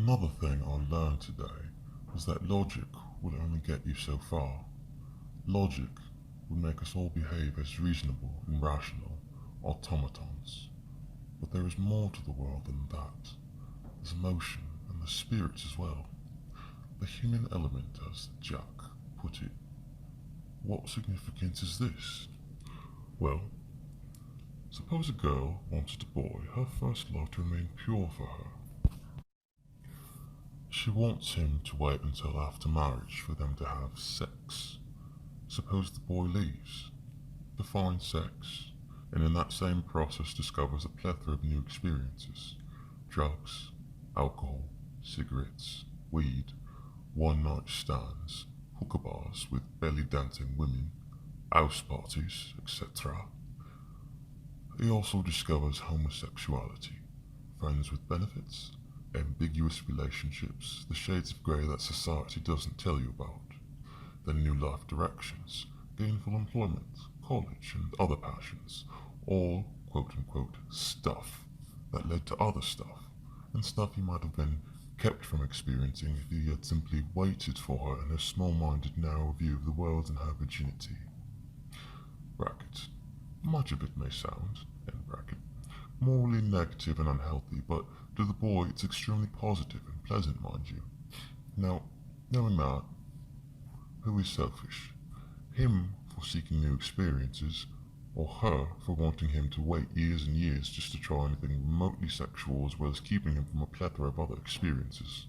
Another thing I learned today was that logic will only get you so far. Logic would make us all behave as reasonable and rational automatons. But there is more to the world than that. There's emotion and the spirits as well. The human element, as Jack put it. What significance is this? Well, suppose a girl wanted a boy, her first love, to remain pure for her. She wants him to wait until after marriage for them to have sex. Suppose the boy leaves, defines sex, and in that same process discovers a plethora of new experiences. Drugs, alcohol, cigarettes, weed, one-night stands, hookah bars with belly-dancing women, house parties, etc. He also discovers homosexuality, friends with benefits, ambiguous relationships, the shades of grey that society doesn't tell you about, then new life directions, gainful employment, college, and other passions, all quote-unquote stuff that led to other stuff, and stuff he might have been kept from experiencing if he had simply waited for her in her small-minded, narrow view of the world and her virginity. Bracket. Much of it may sound, end bracket, morally negative and unhealthy, but to the boy it's extremely positive and pleasant, mind you. Now, knowing that, who is selfish? Him for seeking new experiences, or her for wanting him to wait years and years just to try anything remotely sexual as well as keeping him from a plethora of other experiences?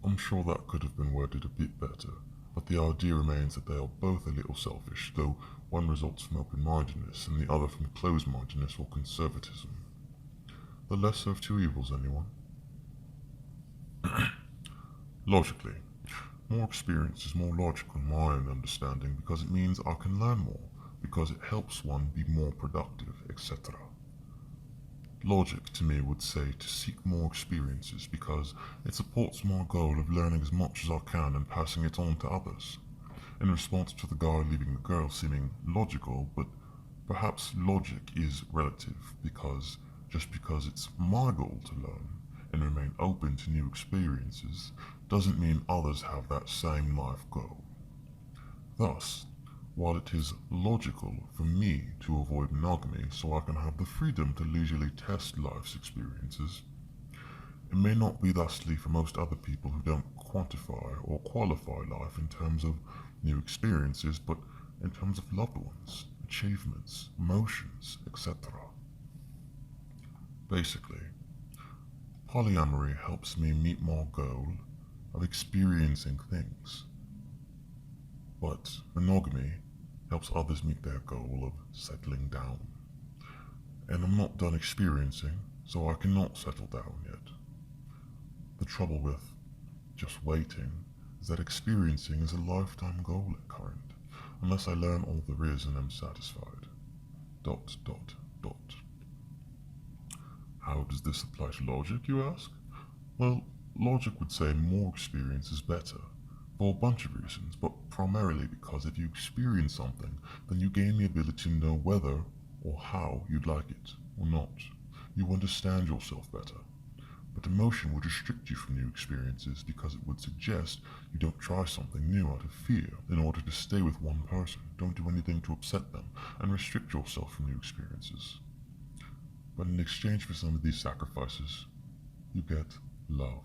I'm sure that could have been worded a bit better, but the idea remains that they are both a little selfish, though one results from open-mindedness and the other from closed-mindedness or conservatism. The lesser of two evils, anyone? Logically, more experience is more logical in my own understanding because it means I can learn more, because it helps one be more productive, etc. Logic to me would say to seek more experiences because it supports my goal of learning as much as I can and passing it on to others. In response to the guy leaving the girl seeming logical, but perhaps logic is relative because just because it's my goal to learn and remain open to new experiences doesn't mean others have that same life goal. Thus, while it is logical for me to avoid monogamy so I can have the freedom to leisurely test life's experiences, it may not be thusly for most other people who don't quantify or qualify life in terms of new experiences, but in terms of loved ones, achievements, emotions, etc. Basically, polyamory helps me meet my goal of experiencing things, but monogamy helps others meet their goal of settling down. And I'm not done experiencing, so I cannot settle down yet. The trouble with just waiting is that experiencing is a lifetime goal at current, unless I learn all there is and am satisfied. ... How does this apply to logic, you ask? Well, logic would say more experience is better, for a bunch of reasons, but primarily because if you experience something, then you gain the ability to know whether or how you'd like it or not. You understand yourself better. But emotion would restrict you from new experiences because it would suggest you don't try something new out of fear in order to stay with one person, don't do anything to upset them, and restrict yourself from new experiences. But in exchange for some of these sacrifices, you get love.